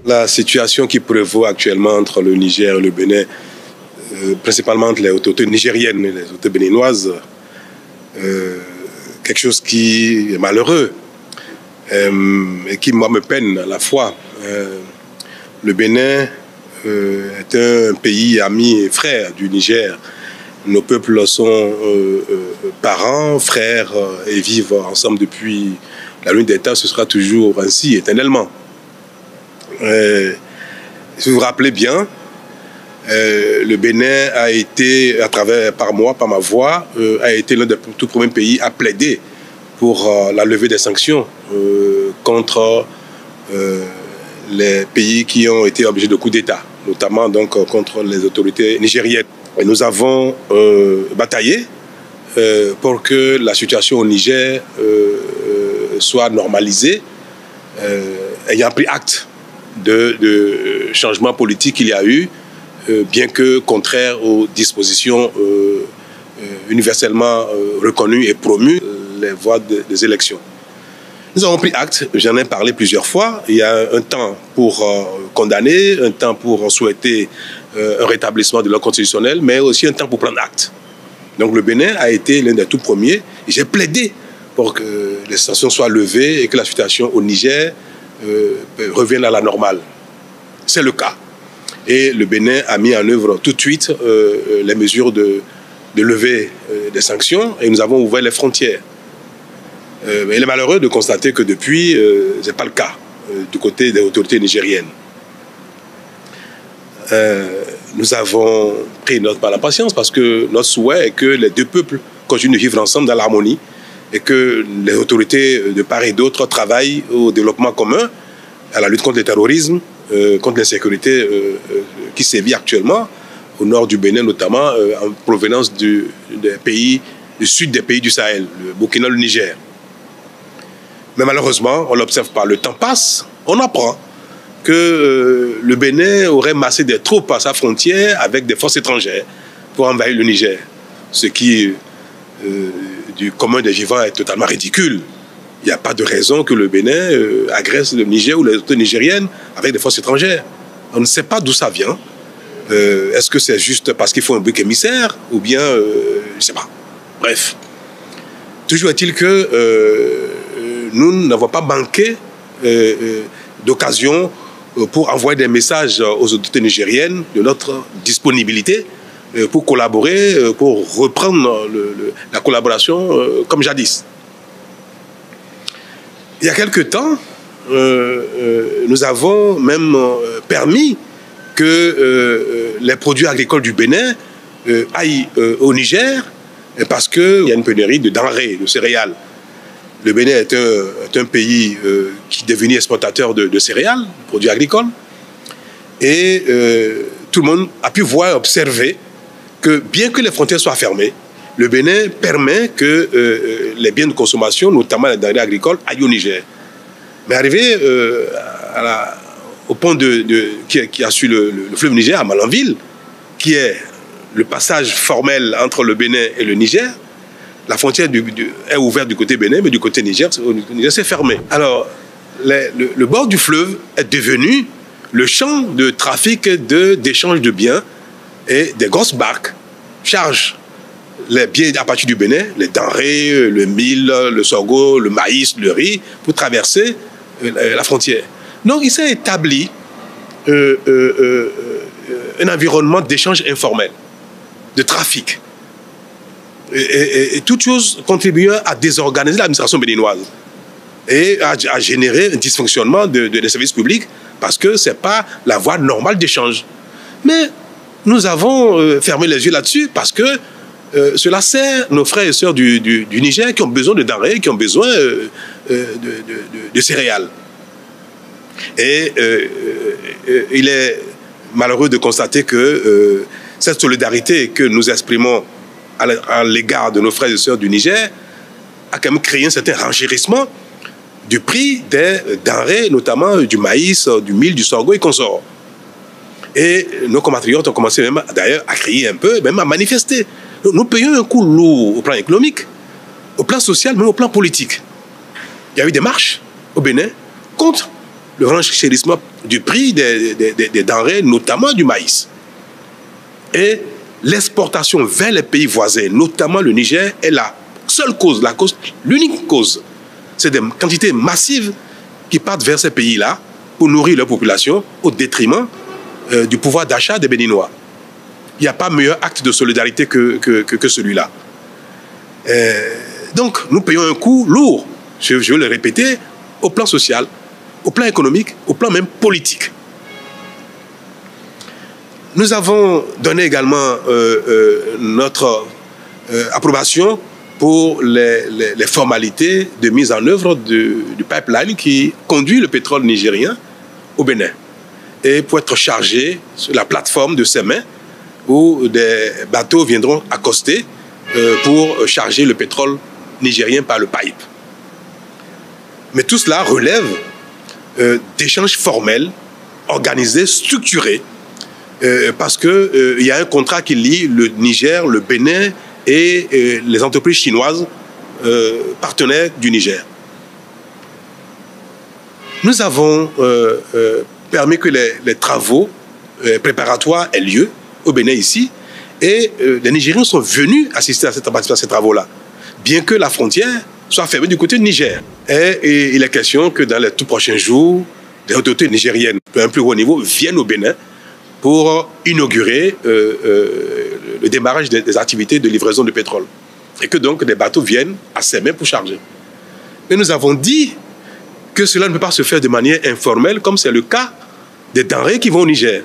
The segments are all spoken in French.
La situation qui prévaut actuellement entre le Niger et le Bénin, principalement entre les autorités nigériennes et les autorités béninoises, quelque chose qui est malheureux et qui, moi, me peine à la fois. Le Bénin est un pays ami et frère du Niger. Nos peuples sont parents, frères et vivent ensemble depuis la nuit des temps. Ce sera toujours ainsi, éternellement. Si vous vous rappelez bien, le Bénin a été, par ma voix, a été l'un des tout premiers pays à plaider pour la levée des sanctions contre les pays qui ont été objets de coups d'État, notamment donc contre les autorités nigériennes. Et nous avons bataillé pour que la situation au Niger soit normalisée, ayant pris acte de changement politique qu'il y a eu, bien que contraire aux dispositions universellement reconnues et promues, les voies des élections. Nous avons pris acte, j'en ai parlé plusieurs fois. Il y a un temps pour condamner, un temps pour souhaiter un rétablissement de l'ordre constitutionnel, mais aussi un temps pour prendre acte. Donc le Bénin a été l'un des tout premiers. J'ai plaidé pour que les sanctions soient levées et que la situation au Niger revienne à la normale. C'est le cas. Et le Bénin a mis en œuvre tout de suite les mesures de levée des sanctions et nous avons ouvert les frontières. Il est malheureux de constater que depuis, ce n'est pas le cas du côté des autorités nigériennes. Nous avons pris notre mal en patience parce que notre souhait est que les deux peuples continuent de vivre ensemble dans l'harmonie et que les autorités de part et d'autre travaillent au développement commun, à la lutte contre le terrorisme, contre l'insécurité qui sévit actuellement au nord du Bénin, notamment en provenance du sud des pays du Sahel, le Burkina, le Niger. Mais malheureusement, on l'observe pas. Le temps passe, on apprend que le Bénin aurait massé des troupes à sa frontière avec des forces étrangères pour envahir le Niger. Ce qui, du commun des vivants, est totalement ridicule. Il n'y a pas de raison que le Bénin agresse le Niger ou les autorités nigériennes avec des forces étrangères. On ne sait pas d'où ça vient. Est-ce que c'est juste parce qu'il faut un bouc émissaire ou bien, je ne sais pas. Bref. Toujours est-il que nous n'avons pas manqué d'occasion pour envoyer des messages aux autorités nigériennes de notre disponibilité pour collaborer, pour reprendre la collaboration comme jadis. Il y a quelque temps, nous avons même permis que les produits agricoles du Bénin aillent au Niger parce qu'il y a une pénurie de denrées, de céréales. Le Bénin est un pays qui est devenu exportateur de céréales, de produits agricoles. Et tout le monde a pu voir et observer que bien que les frontières soient fermées, le Bénin permet que les biens de consommation, notamment les denrées agricoles, aillent au Niger. Mais arrivé au pont qui a su le fleuve Niger, à Malanville, qui est le passage formel entre le Bénin et le Niger, la frontière est ouverte du côté Bénin, mais du côté Niger, c'est fermé. Alors, le bord du fleuve est devenu le champ de trafic d'échange de biens et des grosses barques chargent les biens à partir du Bénin, les denrées, le mil, le sorgho, le maïs, le riz, pour traverser la frontière. Donc, il s'est établi un environnement d'échange informel, de trafic. Et toute chose contribuant à désorganiser l'administration béninoise et à générer un dysfonctionnement des services publics parce que ce n'est pas la voie normale d'échange. Mais nous avons fermé les yeux là-dessus parce que cela sert nos frères et sœurs du Niger qui ont besoin de denrées, qui ont besoin de céréales. Et il est malheureux de constater que cette solidarité que nous exprimons à l'égard de nos frères et sœurs du Niger a quand même créé un certain renchérissement du prix des denrées, notamment du maïs, du mil, du sorgho et consorts. Et nos compatriotes ont commencé même d'ailleurs à crier un peu, même à manifester. Nous payons un coût lourd au plan économique, au plan social, même au plan politique. Il y a eu des marches au Bénin contre le renchérissement du prix des denrées, notamment du maïs. Et l'exportation vers les pays voisins, notamment le Niger, est la seule cause, l'unique cause. C'est des quantités massives qui partent vers ces pays-là pour nourrir leur population au détriment du pouvoir d'achat des Béninois. Il n'y a pas meilleur acte de solidarité que celui-là. Donc, nous payons un coût lourd, je veux le répéter, au plan social, au plan économique, au plan même politique. Nous avons donné également notre approbation pour les formalités de mise en œuvre du pipeline qui conduit le pétrole nigérien au Bénin et pour être chargé sur la plateforme de Sémé où des bateaux viendront accoster pour charger le pétrole nigérien par le pipe. Mais tout cela relève d'échanges formels, organisés, structurés, parce qu'il y a un contrat qui lie le Niger, le Bénin et les entreprises chinoises partenaires du Niger. Nous avons permis que les travaux préparatoires aient lieu au Bénin ici, et les Nigériens sont venus assister à ces travaux-là, bien que la frontière soit fermée du côté du Niger. Et il est question que dans les tout prochains jours, des autorités nigériennes d'un plus haut niveau viennent au Bénin pour inaugurer le démarrage des activités de livraison de pétrole. Et que donc des bateaux viennent à Sémé pour charger. Mais nous avons dit que cela ne peut pas se faire de manière informelle, comme c'est le cas des denrées qui vont au Niger.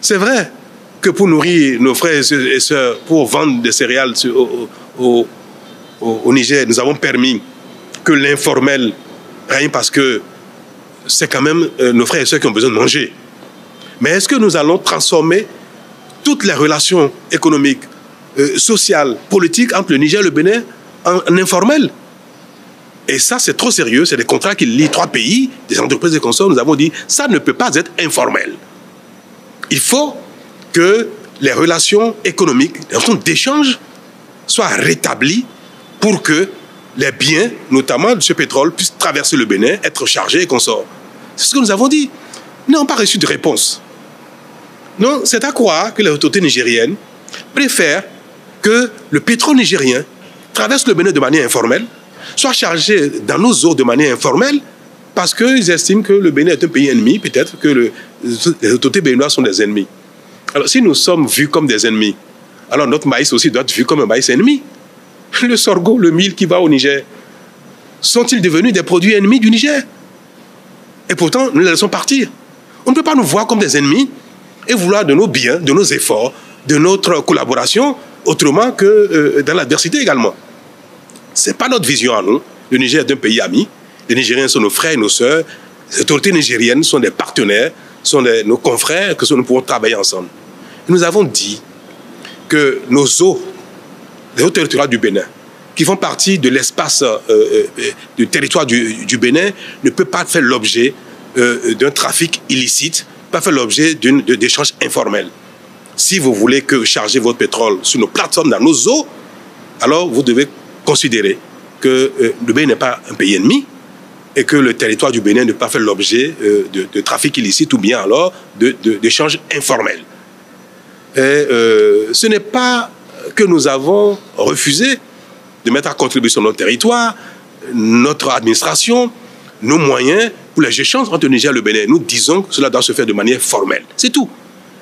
C'est vrai que pour nourrir nos frères et sœurs, pour vendre des céréales au Niger, nous avons permis que l'informel règne parce que c'est quand même nos frères et sœurs qui ont besoin de manger. Mais est-ce que nous allons transformer toutes les relations économiques, sociales, politiques entre le Niger et le Bénin en informel? Et ça, c'est trop sérieux. C'est des contrats qui lient trois pays, des entreprises et consorts. Nous avons dit, ça ne peut pas être informel. Il faut que les relations économiques, les relations d'échange soient rétablies pour que les biens, notamment de ce pétrole, puissent traverser le Bénin, être chargés et consorts. C'est ce que nous avons dit. Nous n'avons pas reçu de réponse. Non, c'est à croire que les autorités nigériennes préfèrent que le pétrole nigérien traverse le Bénin de manière informelle, soit chargé dans nos eaux de manière informelle, parce qu'ils estiment que le Bénin est un pays ennemi, peut-être que les autorités béninoises sont des ennemis. Alors, si nous sommes vus comme des ennemis, alors notre maïs aussi doit être vu comme un maïs ennemi. Le sorgho, le mil qui va au Niger, sont-ils devenus des produits ennemis du Niger? Et pourtant, nous les laissons partir. On ne peut pas nous voir comme des ennemis et vouloir de nos biens, de nos efforts, de notre collaboration, autrement que dans l'adversité également. Ce n'est pas notre vision à nous. Le Niger est un pays ami. Les Nigériens sont nos frères et nos sœurs. Les autorités nigériennes sont des partenaires, sont nos confrères, que nous pouvons travailler ensemble. Et nous avons dit que nos eaux, les eaux territoriales du Bénin, qui font partie de l'espace du territoire du Bénin, ne peuvent pas faire l'objet d'un trafic illicite, pas faire l'objet d'échanges informels. Si vous voulez que charger votre pétrole sur nos plateformes, dans nos eaux, alors vous devez considérer que le Bénin n'est pas un pays ennemi et que le territoire du Bénin ne peut pas faire l'objet de trafic illicite ou bien alors d'échanges informels. Et ce n'est pas que nous avons refusé de mettre à contribution notre territoire, notre administration, nos moyens pour les échanges entre le Niger et le Bénin. Nous disons que cela doit se faire de manière formelle. C'est tout.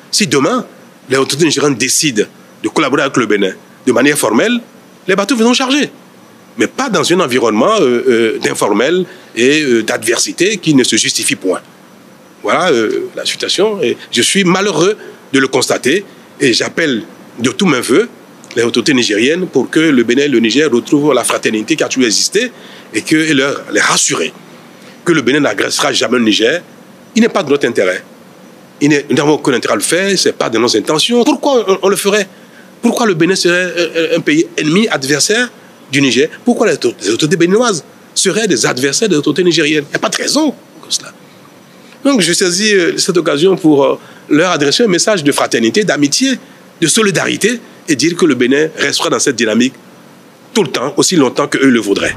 Si demain, les autorités nigériennes décident de collaborer avec le Bénin de manière formelle, les bateaux viendront charger. Mais pas dans un environnement d'informel et d'adversité qui ne se justifie point. Voilà la situation. Et je suis malheureux de le constater et j'appelle de tous mes voeux les autorités nigériennes pour que le Bénin et le Niger retrouvent la fraternité qui a toujours existé et les rassurer que le Bénin n'agressera jamais le Niger. Il n'est pas de notre intérêt. Nous n'avons aucun intérêt à le faire, ce n'est pas de nos intentions. Pourquoi on le ferait? Pourquoi le Bénin serait un pays ennemi, adversaire du Niger? Pourquoi les autorités béninoises seraient des adversaires des autorités nigériennes? Il n'y a pas de raison pour cela. Donc je saisis cette occasion pour leur adresser un message de fraternité, d'amitié, de solidarité et dire que le Bénin restera dans cette dynamique tout le temps, aussi longtemps qu'eux le voudraient.